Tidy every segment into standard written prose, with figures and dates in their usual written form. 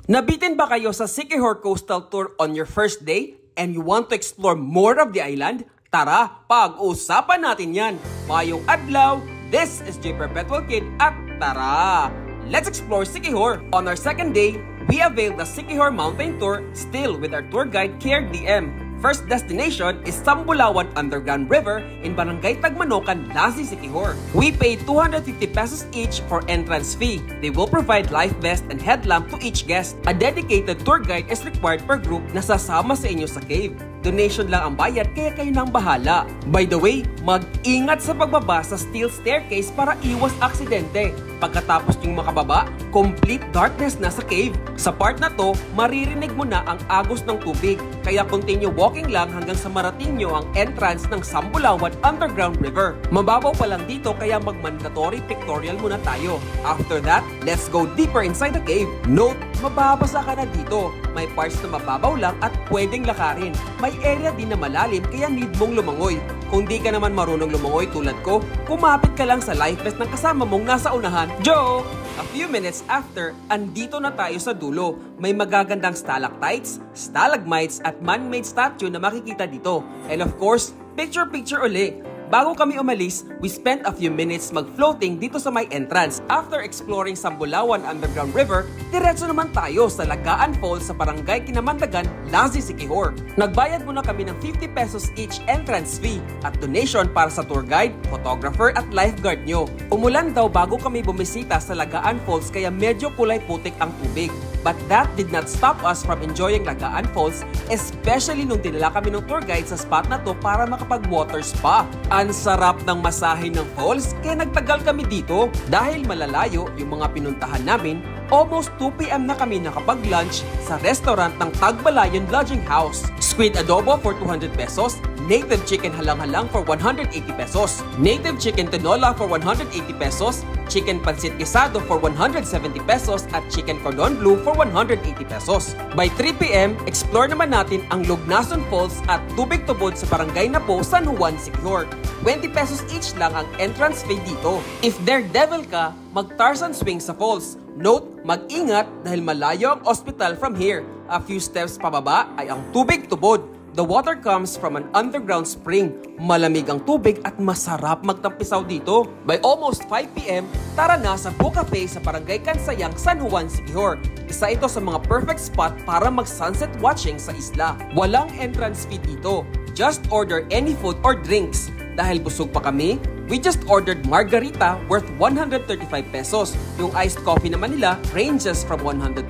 Nabitin ba kayo sa Siquijor Coastal Tour on your first day and you want to explore more of the island? Tara, pag-usapan natin yan. Mayong adlaw, this is J Perpetual Kid at tara! Let's explore Siquijor. On our second day, we availed the Siquijor Mountain Tour still with our tour guide KRDM. First destination is Sambulawan Underground River in Barangay Tagmanocan, Lazi, Siquijor. We paid 250 pesos each for entrance fee. They will provide life vest and headlamp to each guest. A dedicated tour guide is required per group na sasama sa inyo sa cave. Donation lang ang bayad kaya kayo nang bahala. By the way, mag-ingat sa pagbaba sa steel staircase para iwas aksidente. Pagkatapos yung makababa, complete darkness na sa cave. Sa part na to, maririnig mo na ang agos ng tubig. Kaya continue walking lang hanggang sa marating nyo ang entrance ng Sambulawan Underground River. Mababaw pa lang dito kaya mag-mandatory pictorial muna tayo. After that, let's go deeper inside the cave. Note, mababasa ka na dito. May parts na mababaw lang at pwedeng lakarin. May area din na malalim kaya need mong lumangoy. Kung di ka naman marunong lumangoy tulad ko, kumapit ka lang sa life vest ng kasama mong nasa unahan. Joke! A few minutes after, andito na tayo sa dulo. May magagandang stalactites, stalagmites at man-made statue na makikita dito. And of course, picture-picture uli. Bago kami umalis, we spent a few minutes mag-floating dito sa may entrance. After exploring Sambulawan Underground River, diretso naman tayo sa Lagaan Falls sa Barangay Kinamandagan, Lazi, Siquijor. Nagbayad muna kami ng 50 pesos each entrance fee at donation para sa tour guide, photographer at lifeguard nyo. Umulan daw bago kami bumisita sa Lagaan Falls kaya medyo kulay putik ang tubig. But that did not stop us from enjoying Lagaan Falls, especially nung dinala kami ng tour guide sa spot na to para makapag-water spa. Ang sarap ng masahe ng falls kaya nagtagal kami dito dahil malalayo yung mga pinuntahan namin. Almost 2 PM na kami nakapag-lunch sa restaurant ng Tagbalayan Lodging House. Squid adobo for 200 pesos, native chicken halang-halang for 180 pesos, native chicken tinola for 180 pesos, chicken pancit guisado for 170 pesos at chicken cordon bleu for 180 pesos. By 3 PM, explore naman natin ang Lugnason Falls at Tubig Tubod sa Barangay Napo, San Juan, Siquijor. 20 pesos each lang ang entrance fee dito. If daredevil ka, mag-Tarzan swing sa falls. Note, mag-ingat dahil malayo ang hospital from here. A few steps pababa ay ang Tubig Tubod. The water comes from an underground spring. Malamig ang tubig at masarap magtampisaw dito. By almost 5 PM, tara na sa Boo Cafe sa Barangay Kansayang, San Juan, Siquijor. Isa ito sa mga perfect spot para mag-sunset watching sa isla. Walang entrance fee dito. Just order any food or drinks. Dahil busog pa kami, we just ordered margarita worth 135 pesos. Yung iced coffee naman nila ranges from 135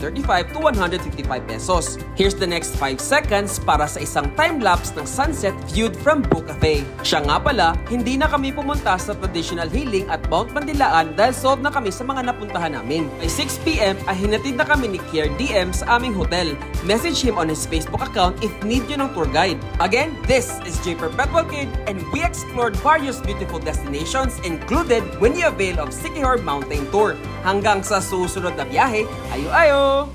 to 155 pesos. Here's the next 5 seconds para sa isang time-lapse ng sunset viewed from Boo Cafe. Siya nga pala, hindi na kami pumunta sa traditional healing at Mount Mandilaan dahil sold na kami sa mga napuntahan namin. By 6 PM ay hinatid na kami ni KRDM sa aming hotel. Message him on his Facebook account if need nyo ng tour guide. Again, this is J Perpetual Kid and we explored various beautiful destinations included when you avail of Siquijor Mountain Tour. Hanggang sa susunod na biyahe, ayo-ayo!